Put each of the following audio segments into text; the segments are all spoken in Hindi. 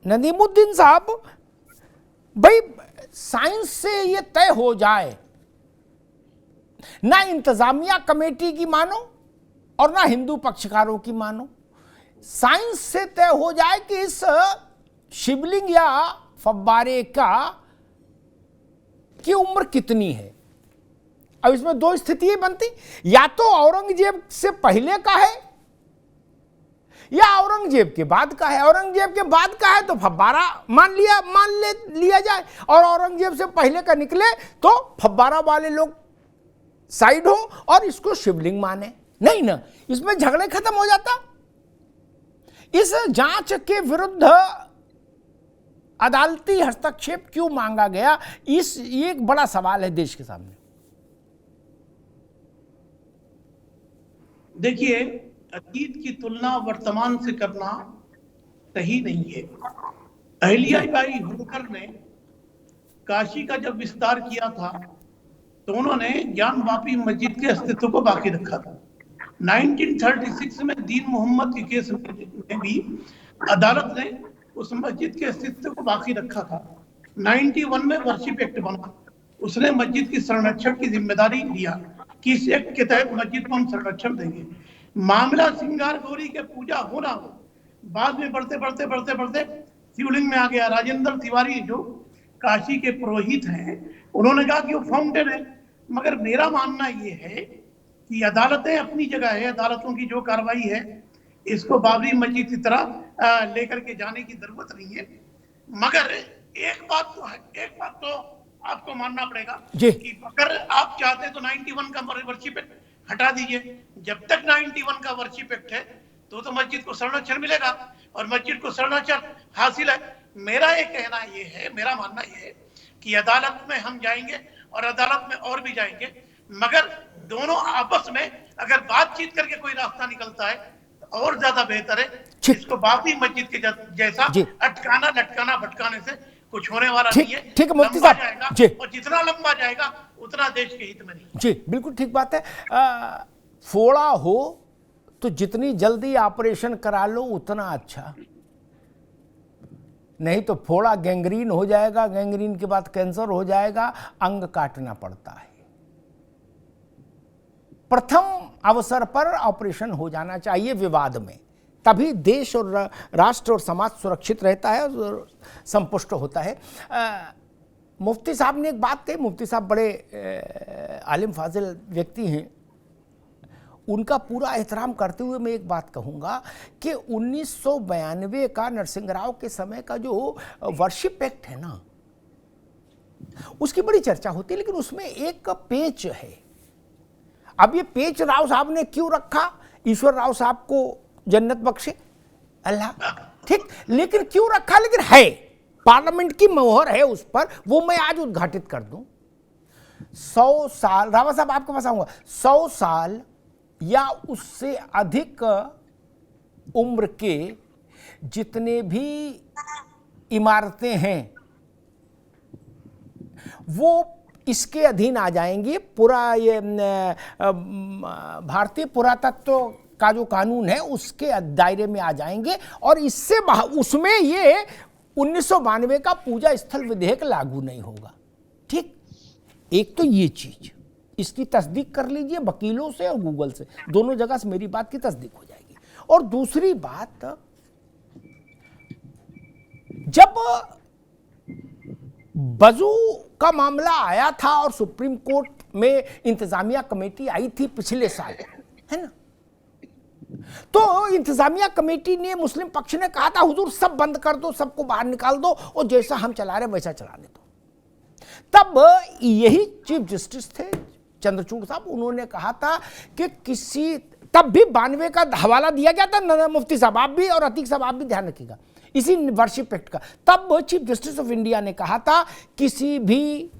नदीमुद्दीन साहब, भाई साइंस से ये तय हो जाए, ना इंतजामिया कमेटी की मानो और ना हिंदू पक्षकारों की मानो, साइंस से तय हो जाए कि इस शिवलिंग या फव्वारे की उम्र कितनी है। अब इसमें दो स्थितियां बनती, या तो औरंगजेब से पहले का है या औरंगजेब के बाद का है। औरंगजेब के बाद का है तो फव्वारा मान लिया जाए, और औरंगजेब से पहले का निकले तो फव्वारा वाले लोग साइड हो और इसको शिवलिंग माने। नहीं ना, इसमें झगड़े खत्म हो जाता। इस जांच के विरुद्ध अदालती हस्तक्षेप क्यों मांगा गया, ये एक बड़ा सवाल है देश के सामने। देखिए, अतीत की तुलना वर्तमान से करना सही नहीं है। अहिल्याबाई होलकर ने काशी का जब विस्तार किया था तो उन्होंने ज्ञानवापी मस्जिद के अस्तित्व को बाकी रखा था। 1936 में दीन मोहम्मद के केस में भी अदालत ने उस मस्जिद के अस्तित्व को बाकी रखा था। 91 में वर्शिप एक्ट बना, उसने मस्जिद की संरक्षण की जिम्मेदारी लिया कि इस एक्ट के तहत मस्जिद को हम संरक्षण देंगे। मामला सिंगार गौरी के पूजा होना बाद में बढ़ते शिवलिंग में आ गया। राजेंद्र तिवारी जो काशी के पुरोहित हैं, उन्होंने कहा कि वो फाउंटेन है। मगर मेरा मानना ये है कि अदालतें अपनी जगह है, अदालतों की जो कार्रवाई है इसको बाबरी मस्जिद की तरह लेकर के जाने की जरूरत नहीं है। मगर एक बात तो आपको मानना पड़ेगा कि अगर आप चाहते तो 91 का वर्शिप एक्ट हटा दीजिए। जब तक 91 का वर्शिप एक्ट है तो मस्जिद को संरक्षण मिलेगा और मस्जिद को संरक्षण हासिल है। मेरा मानना ये है कि अदालत में हम जाएंगे और अदालत में और भी जाएंगे, मगर दोनों आपस में अगर बातचीत करके कोई रास्ता निकलता है तो और ज्यादा बेहतर है। इसको बाबरी मस्जिद के जैसा अटकाना लटकाना भटकाने से कुछ होने वाला नहीं है। ठीक है मुफ्ती साहब जी, और जितना लंबा जाएगा उतना देश के हित में नहीं। जी बिल्कुल ठीक बात है। फोड़ा हो तो जितनी जल्दी ऑपरेशन करा लो उतना अच्छा, नहीं तो फोड़ा गैंग्रीन हो जाएगा, गैंग्रीन के बाद कैंसर हो जाएगा, अंग काटना पड़ता है। प्रथम अवसर पर ऑपरेशन हो जाना चाहिए विवाद में, तभी देश और राष्ट्र और समाज सुरक्षित रहता है और संपुष्ट होता है। मुफ्ती साहब ने एक बात कही, मुफ्ती साहब बड़े आलिम फाजिल व्यक्ति हैं, उनका पूरा एहतराम करते हुए मैं एक बात कहूँगा कि 1992 का नरसिंह राव के समय का जो वर्शिप एक्ट है ना, उसकी बड़ी चर्चा होती है, लेकिन उसमें एक पेच है। अब ये पेच राव साहब ने क्यों रखा, ईश्वर राव साहब को जन्नत बख्शे अल्लाह, ठीक, लेकिन क्यों रखा, लेकिन है, पार्लियामेंट की मोहर है उस पर, वो मैं आज उद्घाटित कर दूं। 100 साल, रावत साहब आपके पास आऊंगा, 100 साल या उससे अधिक उम्र के जितने भी इमारतें हैं वो इसके अधीन आ जाएंगी। पूरा ये भारतीय पुरातत्व का जो कानून है उसके दायरे में आ जाएंगे, और इससे उसमें ये 1992 का पूजा स्थल विधेयक लागू नहीं होगा। ठीक, एक तो ये चीज, इसकी तस्दीक कर लीजिए वकीलों से और गूगल से, दोनों जगह से मेरी बात की तस्दीक हो जाएगी। और दूसरी बात, जब वजू का मामला आया था और सुप्रीम कोर्ट में इंतजामिया कमेटी आई थी पिछले साल, है ना, तो इंतजामिया कमेटी ने, मुस्लिम पक्ष ने कहा था हुजूर सब बंद कर दो, सबको बाहर निकाल दो और जैसा हम चला रहे वैसा चलाने दो। तब यही चीफ जस्टिस थे चंद्रचूड़ साहब, उन्होंने कहा था कि तब भी 92 का हवाला दिया गया था, मुफ्ती साहब आप भी और अतीक साहब आप भी ध्यान रखिएगा, इसी वर्शिप एक्ट का। तब चीफ जस्टिस ऑफ इंडिया ने कहा था किसी भी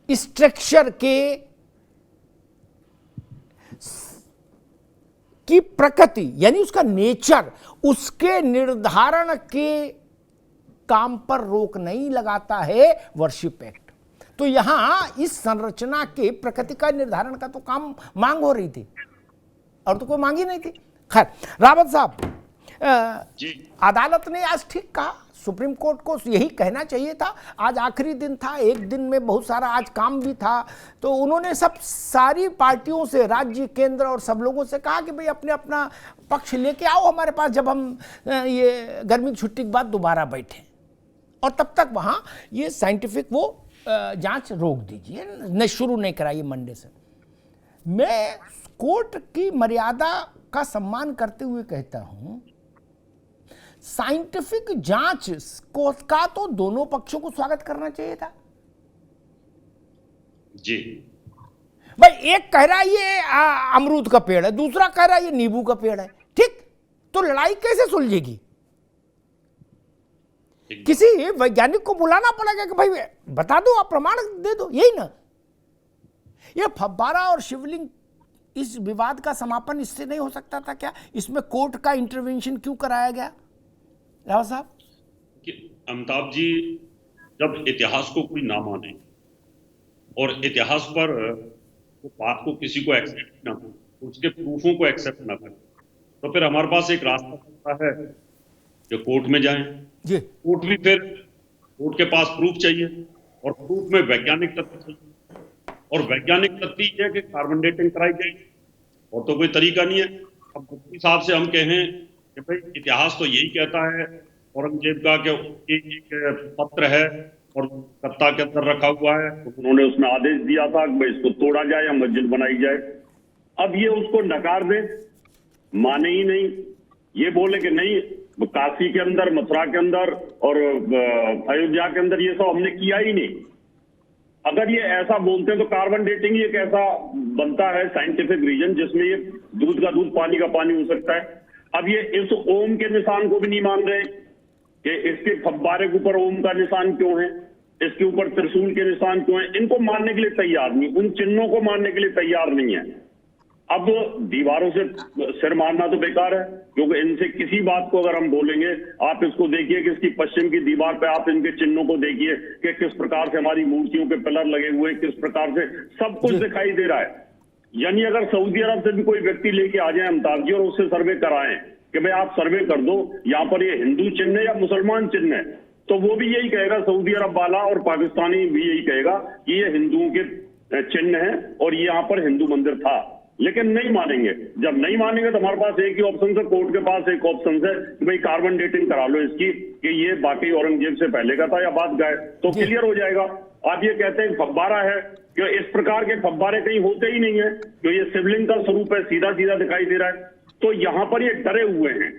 स्ट्रक्चर की प्रकृति यानी उसका नेचर, उसके निर्धारण के काम पर रोक नहीं लगाता है वर्शिप एक्ट। तो यहां इस संरचना के प्रकृति का निर्धारण का तो काम मांग हो रही थी, और तो कोई मांग ही नहीं थी। खैर रावत साहब, अदालत ने आज ठीक कहा, सुप्रीम कोर्ट को यही कहना चाहिए था। आज आखिरी दिन था, एक दिन में बहुत सारा आज काम भी था, तो उन्होंने सब सारी पार्टियों से, राज्य, केंद्र और सब लोगों से कहा कि भाई अपने अपना पक्ष लेके आओ हमारे पास, जब हम ये गर्मी की छुट्टी के बाद दोबारा बैठें, और तब तक वहाँ ये साइंटिफिक वो जांच रोक दीजिए, न शुरू नहीं कराइए मंडे से। मैं कोर्ट की मर्यादा का सम्मान करते हुए कहता हूं, साइंटिफिक जांच का तो दोनों पक्षों को स्वागत करना चाहिए था जी। भाई। एक कह रहा है ये अमरूद का पेड़ है, दूसरा कह रहा है ये नींबू का पेड़ है, ठीक, तो लड़ाई कैसे सुलझेगी? किसी वैज्ञानिक को बुलाना पड़ेगा कि भाई बता दो, आप प्रमाण दे दो, यही ना। ये फव्वारा और शिवलिंग, इस विवाद का समापन इससे नहीं हो सकता था क्या? इसमें कोर्ट का इंटरवेंशन क्यों कराया गया राव साहब? अमिताभ जी, जब इतिहास को कोई ना माने और इतिहास पर बात को किसी को एक्सेप्ट ना करे, उसके प्रूफों को एक्सेप्ट ना करे, तो फिर हमारे पास एक रास्ता होता है कि कोर्ट में जाएं जी। कोर्ट भी फिर कोर्ट के पास प्रूफ चाहिए, और प्रूफ में वैज्ञानिक तथ्य चाहिए, और वैज्ञानिक तथ्य है कि कार्बन डेटिंग कराई गई, और तो कोई तरीका नहीं है। अब मुफ्ती साहब से हम कहें कि भाई इतिहास तो यही कहता है औरंगजेब का कि एक पत्र है और कत्ता के अंदर रखा हुआ है, तो उन्होंने उसमें आदेश दिया था कि भाई इसको तोड़ा जाए या मस्जिद बनाई जाए। अब ये उसको नकार दे, माने ही नहीं, ये बोले कि नहीं काशी के अंदर, मथुरा के अंदर और अयोध्या के अंदर ये सब हमने किया ही नहीं। अगर ये ऐसा बोलते हैं तो कार्बन डेटिंग एक ऐसा बनता है साइंटिफिक रीजन जिसमें ये दूध का दूध पानी का पानी हो सकता है। अब ये इस ओम के निशान को भी नहीं मान रहे कि इसके फव्वारे के ऊपर ओम का निशान क्यों है, इसके ऊपर त्रिशूल के निशान क्यों है, इनको मानने के लिए तैयार नहीं, उन चिन्हों को मानने के लिए तैयार नहीं है। अब दीवारों से सिर मारना तो बेकार है, क्योंकि इनसे किसी बात को अगर हम बोलेंगे, आप इसको देखिए कि इसकी पश्चिम की दीवार पे आप इनके चिन्हों को देखिए कि किस प्रकार से हमारी मूर्तियों के पिलर लगे हुए, किस प्रकार से सब कुछ दिखाई दे रहा है। यानी अगर सऊदी अरब से भी कोई व्यक्ति लेके आ जाए अमिताभ जी और उससे सर्वे कराएं कि भाई आप सर्वे कर दो, यहाँ पर ये हिंदू चिन्ह है या मुसलमान चिन्ह है, तो वो भी यही कहेगा, सऊदी अरब वाला और पाकिस्तानी भी यही कहेगा कि ये हिंदुओं के चिन्ह है और ये यहाँ पर हिंदू मंदिर था। लेकिन नहीं मानेंगे। जब नहीं मानेंगे तो हमारे पास एक ही ऑप्शन है, कोर्ट के पास एक ऑप्शन है कि भाई कार्बन डेटिंग करा लो इसकी कि ये बाकी औरंगजेब से पहले का था या बाद का है, तो क्लियर हो जाएगा। आप ये कहते हैं फव्वारा है, कि इस प्रकार के फव्वारे कहीं होते ही नहीं है, तो ये शिवलिंग का स्वरूप है, सीधा सीधा दिखाई दे रहा है। तो यहाँ पर ये डरे हुए हैं,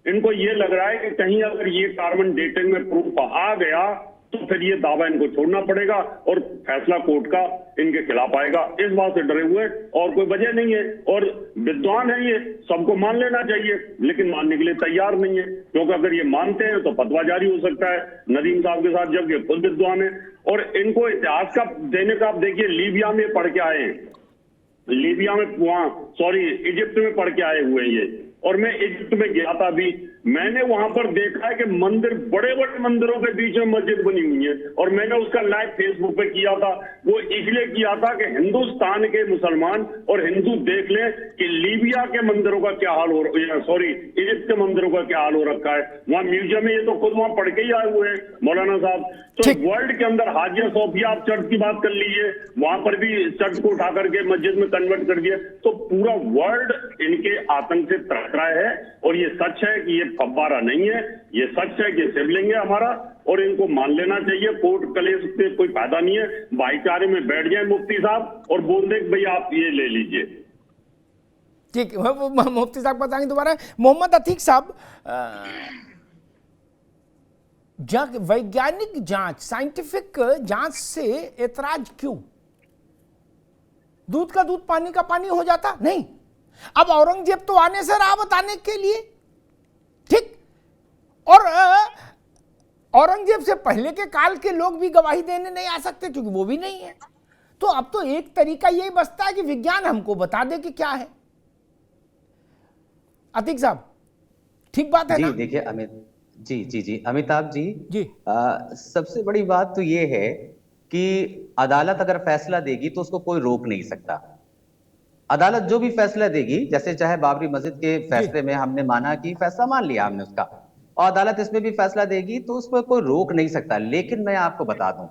इनको ये लग रहा है कि कहीं अगर ये कार्बन डेटिंग में प्रूफ आ गया तो फिर ये दावा इनको छोड़ना पड़ेगा और फैसला कोर्ट का इनके खिलाफ आएगा। इस बात से डरे हुए और कोई वजह नहीं है। और विद्वान है ये, सबको मान लेना चाहिए, लेकिन मानने के लिए तैयार नहीं है, क्योंकि अगर ये मानते हैं तो फतवा जारी हो सकता है नदीम साहब के साथ, जब ये खुद विद्वान है। और इनको इतिहास का देने का, आप देखिए लीबिया में पढ़ के आए हैं, लीबिया में इजिप्ट में पढ़ के आए हुए हैं ये, और मैं इजिप्ट में गया था अभी, मैंने वहां पर देखा है कि मंदिर, बड़े बड़े मंदिरों के बीच में मस्जिद बनी हुई है, और मैंने उसका लाइव फेसबुक पे किया था। वो इसलिए किया था कि हिंदुस्तान के मुसलमान और हिंदू देख लें कि लीबिया के मंदिरों का क्या हाल हो, इजिप्ट के मंदिरों का क्या हाल हो रखा है। वहां म्यूजियम में ये तो खुद वहां पढ़ के ही आए हुए हैं मौलाना साहब। तो वर्ल्ड के अंदर हाजिया सोफिया आप चर्च की बात कर लीजिए, वहां पर भी चर्च को उठा करके मस्जिद में कन्वर्ट कर दिया। तो पूरा वर्ल्ड इनके आतंक से तरस रहा है, और ये सच है कि ये फव्वारा नहीं है, ये सच है कि शिवलिंग है हमारा, और इनको मान लेना चाहिए। कोर्ट कलेश से कोई फायदा नहीं है, भाईचारे में बैठ जाए मुफ्ती साहब और बोल दे भाई आप ये ले लीजिए। ठीक, मुफ्ती साहब बताएंगे दोबारा। मोहम्मद अतीक साहब, वैज्ञानिक जांच, साइंटिफिक जांच से एतराज क्यों? दूध का दूध पानी का पानी हो जाता नहीं। अब औरंगजेब तो आने से रहा बताने के लिए, ठीक, और औरंगजेब से पहले के काल के लोग भी गवाही देने नहीं आ सकते क्योंकि वो भी नहीं है। तो अब तो एक तरीका यही बचता है कि विज्ञान हमको बता दे कि क्या है। अतीक साहब, ठीक बात है जी, ना? देखिए जी अमिताभ जी, सबसे बड़ी बात तो ये है कि अदालत अगर फैसला देगी तो उसको कोई रोक नहीं सकता। अदालत जो भी फैसला देगी, जैसे चाहे बाबरी मस्जिद के फैसले में हमने माना कि फैसला मान लिया हमने उसका, और अदालत इसमें भी फैसला देगी तो उस पर कोई रोक नहीं सकता। लेकिन मैं आपको बता दूं,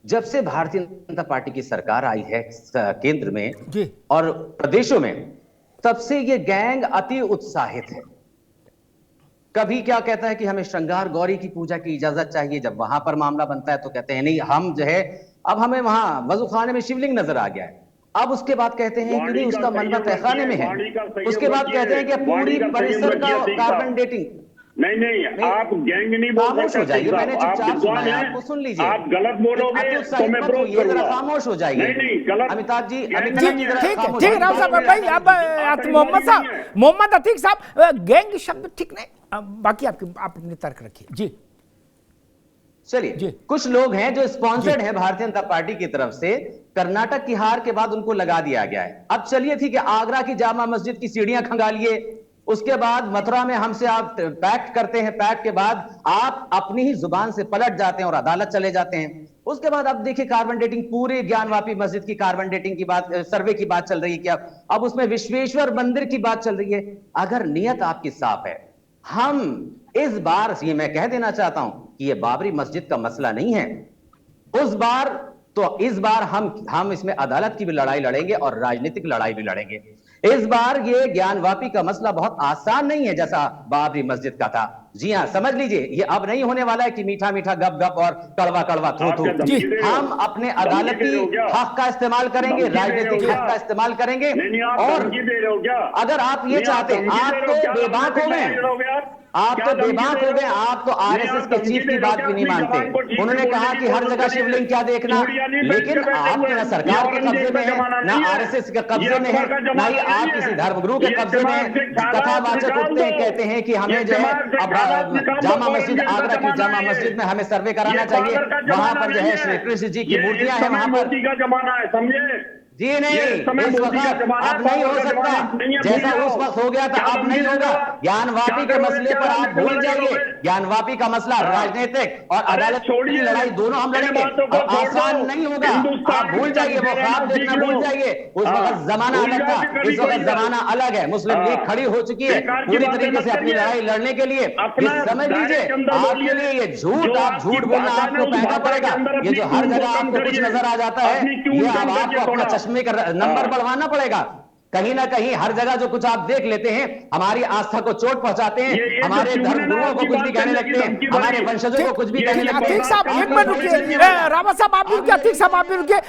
जब से भारतीय जनता पार्टी की सरकार आई है केंद्र में जी। और प्रदेशों में, तब से ये गैंग अति उत्साहित है। कभी क्या कहता है कि हमें श्रृंगार गौरी की पूजा की इजाजत चाहिए, जब वहां पर मामला बनता है तो कहते हैं नहीं, हम जो है अब हमें वहां वजूखाने में शिवलिंग नजर आ गया है। अब उसके बाद कहते हैं कि नहीं, उसका मलबा तहखाने में है। उसके बाद कहते हैं कि पूरी परिसर का कार्बन डेटिंग। नहीं, आप गैंग नहीं बोल खामोश हो जाइए, मैंने चुपचाप सुना है, आपको सुन लीजिए। आप गलत बोलोगे तो मैं विरोध करूंगा। खामोश हो जाइए। नहीं, गलत। अमिताभ जी, ठीक है राव साहब भाई, अब मोहम्मद अतीक साहब, गैंग शब्द ठीक नहीं, बाकी आप अपने तर्क रखिए जी। चलिए, कुछ लोग हैं जो स्पॉन्सर्ड हैं भारतीय जनता पार्टी की तरफ से, कर्नाटक की हार के बाद उनको लगा दिया गया है। अब चलिए ठीक है, आगरा की जामा मस्जिद की सीढ़ियां खंगालिए, उसके बाद मथुरा में हमसे आप पैक्ट करते हैं, पैक्ट के बाद आप अपनी ही जुबान से पलट जाते हैं और अदालत चले जाते हैं। उसके बाद अब देखिए कार्बन डेटिंग, पूरे ज्ञानवापी मस्जिद की कार्बन डेटिंग की बात, सर्वे की बात चल रही है क्या? अब उसमें विश्वेश्वर मंदिर की बात चल रही है। अगर नियत आपकी साफ है, हम इस बार ये मैं कह देना चाहता हूं कि ये बाबरी मस्जिद का मसला नहीं है। उस बार तो इस बार हम इसमें अदालत की भी लड़ाई लड़ेंगे और राजनीतिक लड़ाई भी लड़ेंगे। इस बार ये ज्ञानवापी का मसला बहुत आसान नहीं है जैसा बाबरी मस्जिद का था। जी हां, समझ लीजिए, ये अब नहीं होने वाला है कि मीठा मीठा गप गप और कड़वा कड़वा थू थू। हम अपने अदालती हक का इस्तेमाल करेंगे, राजनीतिक हक का इस्तेमाल करेंगे। और अगर आप ये चाहते हैं, आप तो बेबाक हो गए, आप तो बेबाक हो गए, आप तो आरएसएस के चीफ की बात भी नहीं मानते। उन्होंने कहा कि हर जगह शिवलिंग क्या देखना, लेकिन आप ना सरकार के कब्जे में है, ना आरएसएस के कब्जे में है, ना ही आप किसी धर्मगुरु के कब्जे में है। कथावाचक उठते हैं, कहते हैं कि हमें जो है अब जामा मस्जिद, आगरा की जामा मस्जिद में हमें सर्वे कराना चाहिए, वहां पर जो है श्री कृष्ण जी की मूर्तियां हैं वहां पर। का जमाना है, समझे? जी नहीं, इस वक्त अब नहीं हो सकता, जैसा उस वक्त हो गया था अब नहीं होगा। ज्ञानवापी के मसले पर आप भूल जाइए। ज्ञानवापी का मसला राजनीतिक और अदालत की लड़ाई दोनों हम लड़ेंगे, और आसान नहीं होगा। आप भूल जाइए, वो ख्वाब देखना भूल जाइए। उस वक्त जमाना अलग था, इस वक्त जमाना अलग है। मुस्लिम लीग खड़ी हो चुकी है पूरी तरीके से अपनी लड़ाई लड़ने के लिए। समझ लीजिए, आपके लिए ये झूठ, आप झूठ बोलना आपको महंगा पड़ेगा। ये जो हर जगह आपको कुछ नजर आ जाता है, ये अब आपको अपना चश्मे का नंबर बढ़वाना पड़ेगा। कहीं ना कहीं हर जगह जो कुछ आप देख लेते हैं, हमारी आस्था को चोट पहुंचाते हैं, हमारे धर्मगुरुओं को कुछ भी कहने लगते हैं, हमारे वंशजों को कुछ भी कहने लगते हैं। अतीक साहब एक मिनट रुकिए, रावत साहब आप भी रुकिए, अतीक साहब आप भी रुकिए।